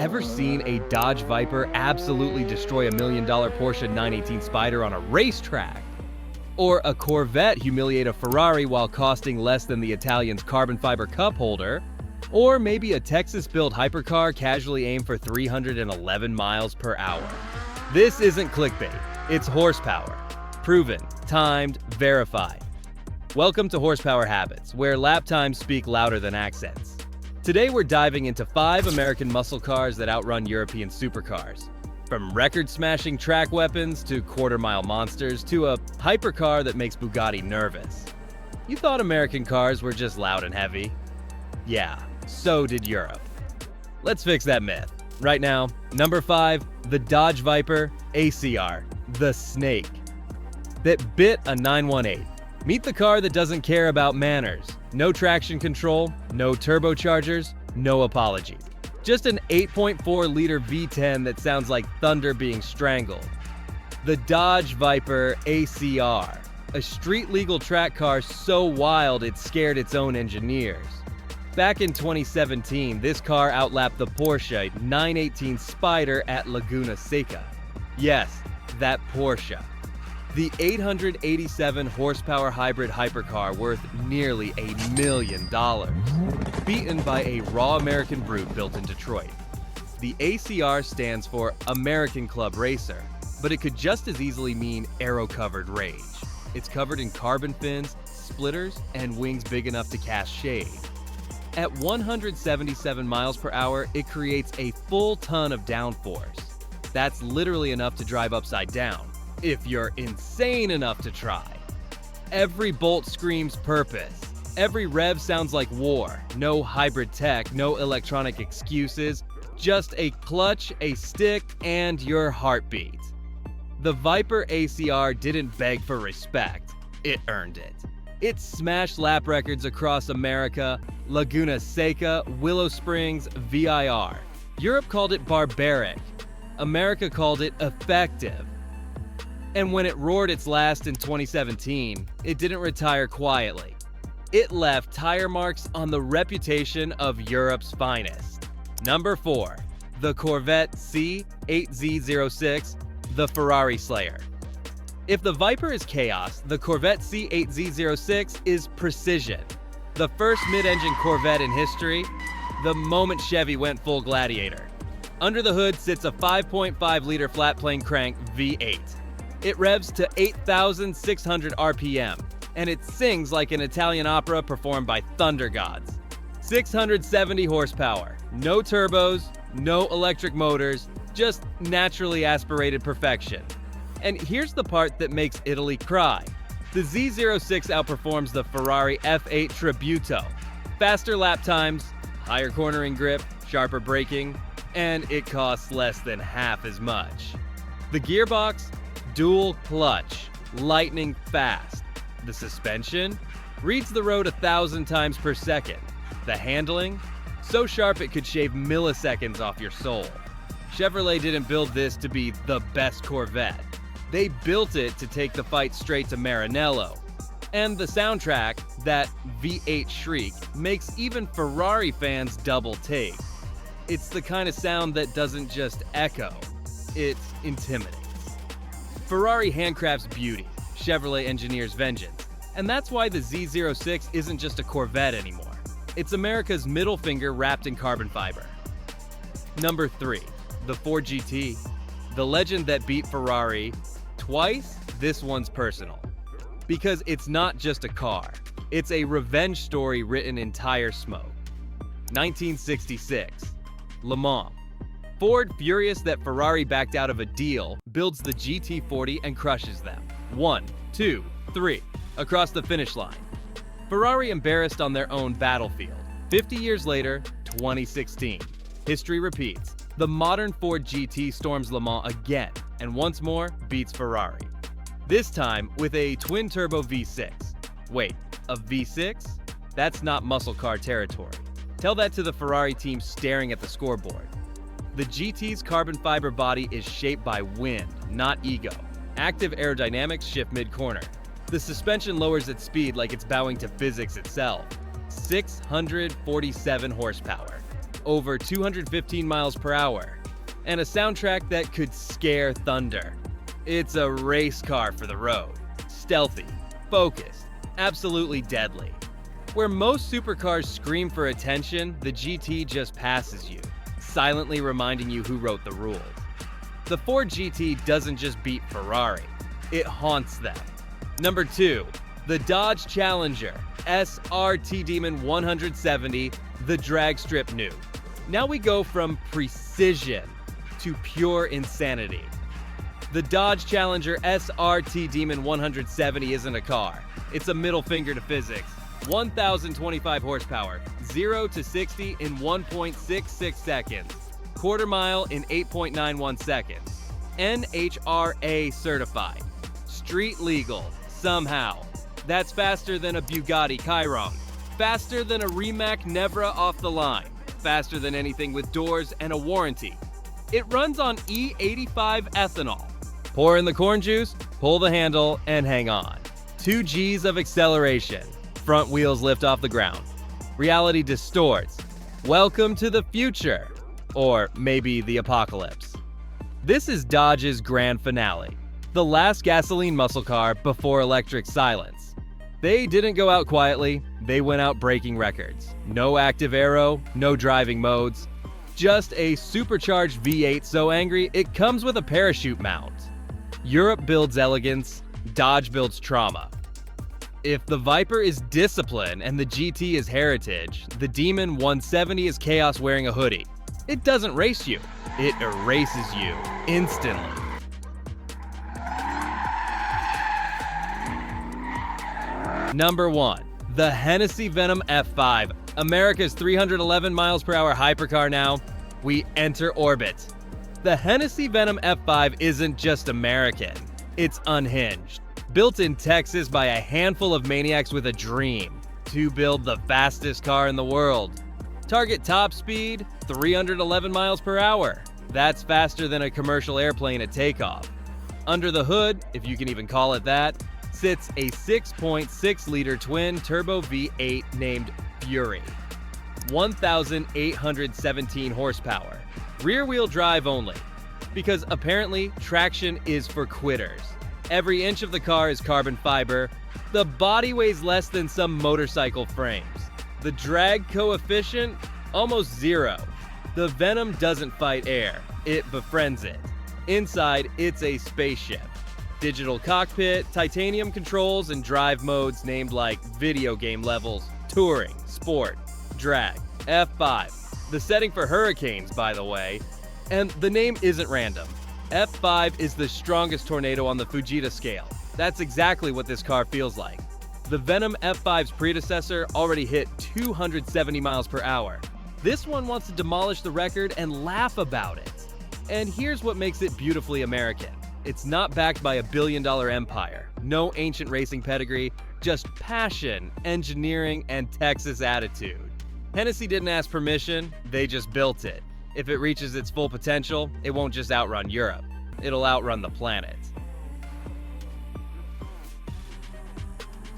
ever seen a Dodge Viper absolutely destroy a $1 million Porsche 918 Spyder on a racetrack? Or a Corvette humiliate a Ferrari while costing less than the Italian's carbon fiber cup holder? Or maybe a Texas-built hypercar casually aim for 311 miles per hour? This isn't clickbait, it's horsepower. Proven, timed, verified. Welcome to Horsepower Habits, where lap times speak louder than accents. Today we're diving into 5 American muscle cars that outrun European supercars. From record-smashing track weapons to quarter-mile monsters to a hypercar that makes Bugatti nervous. You thought American cars were just loud and heavy? Yeah, so did Europe. Let's fix that myth. Right now, number 5, the Dodge Viper ACR, the snake. That bit a 918. Meet the car that doesn't care about manners. No traction control, no turbochargers, no apologies. Just an 8.4-liter V10 that sounds like thunder being strangled. The Dodge Viper ACR, a street-legal track car so wild it scared its own engineers. Back in 2017, this car outlapped the Porsche 918 Spyder at Laguna Seca. Yes, that Porsche. The 887 horsepower hybrid hypercar worth nearly $1 million, beaten by a raw American brute built in Detroit. The ACR stands for American Club Racer, but it could just as easily mean aero-covered rage. It's covered in carbon fins, splitters, and wings big enough to cast shade. At 177 miles per hour, it creates a full ton of downforce. That's literally enough to drive upside down, if you're insane enough to try. Every bolt screams purpose. Every rev sounds like war. No hybrid tech, no electronic excuses, just a clutch, a stick, and your heartbeat. The Viper ACR didn't beg for respect, it earned it. It smashed lap records across America, Laguna Seca, Willow Springs, VIR. Europe called it barbaric. America called it effective. And when it roared its last in 2017, it didn't retire quietly. It left tire marks on the reputation of Europe's finest. Number 4, the Corvette Z06, the Ferrari Slayer. If the Viper is chaos, the Corvette Z06 is precision. The first mid-engine Corvette in history, the moment Chevy went full Gladiator. Under the hood sits a 5.5-liter flat-plane crank V8. It revs to 8,600 RPM, and it sings like an Italian opera performed by thunder gods. 670 horsepower, no turbos, no electric motors, just naturally aspirated perfection. And here's the part that makes Italy cry. The Z06 outperforms the Ferrari F8 Tributo. Faster lap times, higher cornering grip, sharper braking, and it costs less than half as much. The gearbox? Dual clutch, lightning fast. The suspension reads the road 1,000 times per second. The handling, so sharp it could shave milliseconds off your soul. Chevrolet didn't build this to be the best Corvette. They built it to take the fight straight to Maranello. And the soundtrack, that V8 shriek, makes even Ferrari fans double take. It's the kind of sound that doesn't just echo, it intimidates. Ferrari handcrafts beauty, Chevrolet engineers vengeance, and that's why the Z06 isn't just a Corvette anymore. It's America's middle finger wrapped in carbon fiber. Number 3, the Ford GT. The legend that beat Ferrari twice, this one's personal. Because it's not just a car, it's a revenge story written in tire smoke. 1966, Le Mans. Ford, furious that Ferrari backed out of a deal, builds the GT40 and crushes them. 1, 2, 3, across the finish line. Ferrari embarrassed on their own battlefield. 50 years later, 2016. History repeats. The modern Ford GT storms Le Mans again, and once more beats Ferrari. This time with a twin-turbo V6. Wait, a V6? That's not muscle car territory. Tell that to the Ferrari team staring at the scoreboard. The GT's carbon fiber body is shaped by wind, not ego. Active aerodynamics shift mid-corner. The suspension lowers its speed like it's bowing to physics itself. 647 horsepower. over 215 miles per hour, and a soundtrack that could scare thunder. It's a race car for the road. Stealthy, focused, absolutely deadly. Where most supercars scream for attention, the GT just passes you, silently reminding you who wrote the rules. The Ford GT doesn't just beat Ferrari, it haunts them. Number 2, the Dodge Challenger SRT Demon 170, the drag strip Nuke. Now we go from precision to pure insanity. The Dodge Challenger SRT Demon 170 isn't a car. It's a middle finger to physics. 1,025 horsepower, 0 to 60 in 1.66 seconds. Quarter mile in 8.91 seconds. NHRA certified. Street legal, somehow. That's faster than a Bugatti Chiron. Faster than a Rimac Nevra off the line. Faster than anything with doors and a warranty. It runs on E85 ethanol. Pour in the corn juice, pull the handle, and hang on. 2 G's of acceleration. Front wheels lift off the ground. Reality distorts. Welcome to the future. Or maybe the apocalypse. This is Dodge's grand finale. The last gasoline muscle car before electric silence. They didn't go out quietly, they went out breaking records. No active aero, no driving modes. Just a supercharged V8 so angry it comes with a parachute mount. Europe builds elegance, Dodge builds trauma. If the Viper is discipline and the GT is heritage, the Demon 170 is chaos wearing a hoodie. It doesn't race you, it erases you instantly. Number 1, the Hennessey Venom F5, America's 311 miles per hour hypercar now. We enter orbit. The Hennessey Venom F5 isn't just American, it's unhinged. Built in Texas by a handful of maniacs with a dream to build the fastest car in the world. Target top speed, 311 miles per hour. That's faster than a commercial airplane at takeoff. Under the hood, if you can even call it that, sits a 6.6-liter twin-turbo V8 named Fury. 1,817 horsepower. Rear-wheel drive only, because apparently traction is for quitters. Every inch of the car is carbon fiber. The body weighs less than some motorcycle frames. The drag coefficient, almost 0. The Venom doesn't fight air, it befriends it. Inside, it's a spaceship. Digital cockpit, titanium controls, and drive modes named like video game levels, touring, sport, drag, F5. The setting for hurricanes, by the way. And the name isn't random. F5 is the strongest tornado on the Fujita scale. That's exactly what this car feels like. The Venom F5's predecessor already hit 270 miles per hour. This one wants to demolish the record and laugh about it. And here's what makes it beautifully American. It's not backed by $1 billion empire. No ancient racing pedigree, just passion, engineering, and Texas attitude. Hennessey didn't ask permission, they just built it. If it reaches its full potential, it won't just outrun Europe. It'll outrun the planet.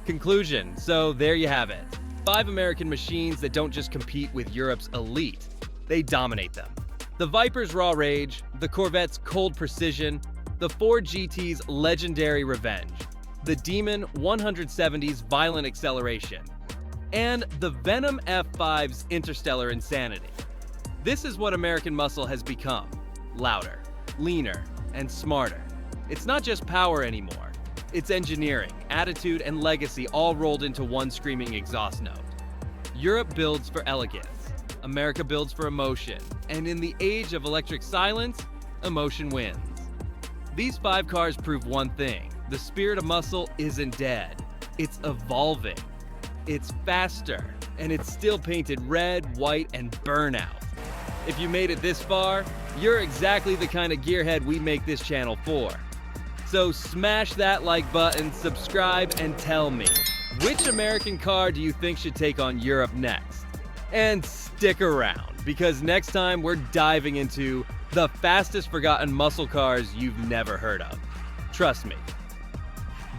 Conclusion, so there you have it. 5 American machines that don't just compete with Europe's elite, they dominate them. The Viper's raw rage, the Corvette's cold precision, the Ford GT's legendary revenge, the Demon 170's violent acceleration, and the Venom F5's interstellar insanity. This is what American muscle has become. Louder, leaner, and smarter. It's not just power anymore. It's engineering, attitude, and legacy all rolled into one screaming exhaust note. Europe builds for elegance. America builds for emotion. And in the age of electric silence, emotion wins. These 5 cars prove one thing. The spirit of muscle isn't dead. It's evolving. It's faster. And it's still painted red, white, and burnout. If you made it this far, you're exactly the kind of gearhead we make this channel for. So smash that like button, subscribe, and tell me, which American car do you think should take on Europe next? And stick around, because next time we're diving into the fastest forgotten muscle cars you've never heard of. Trust me,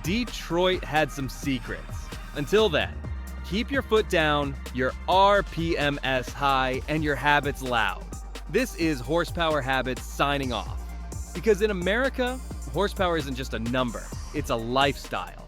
Detroit had some secrets. Until then, Keep your foot down, your RPMs high, and your habits loud. This is Horsepower Habits signing off. Because in America, horsepower isn't just a number, it's a lifestyle.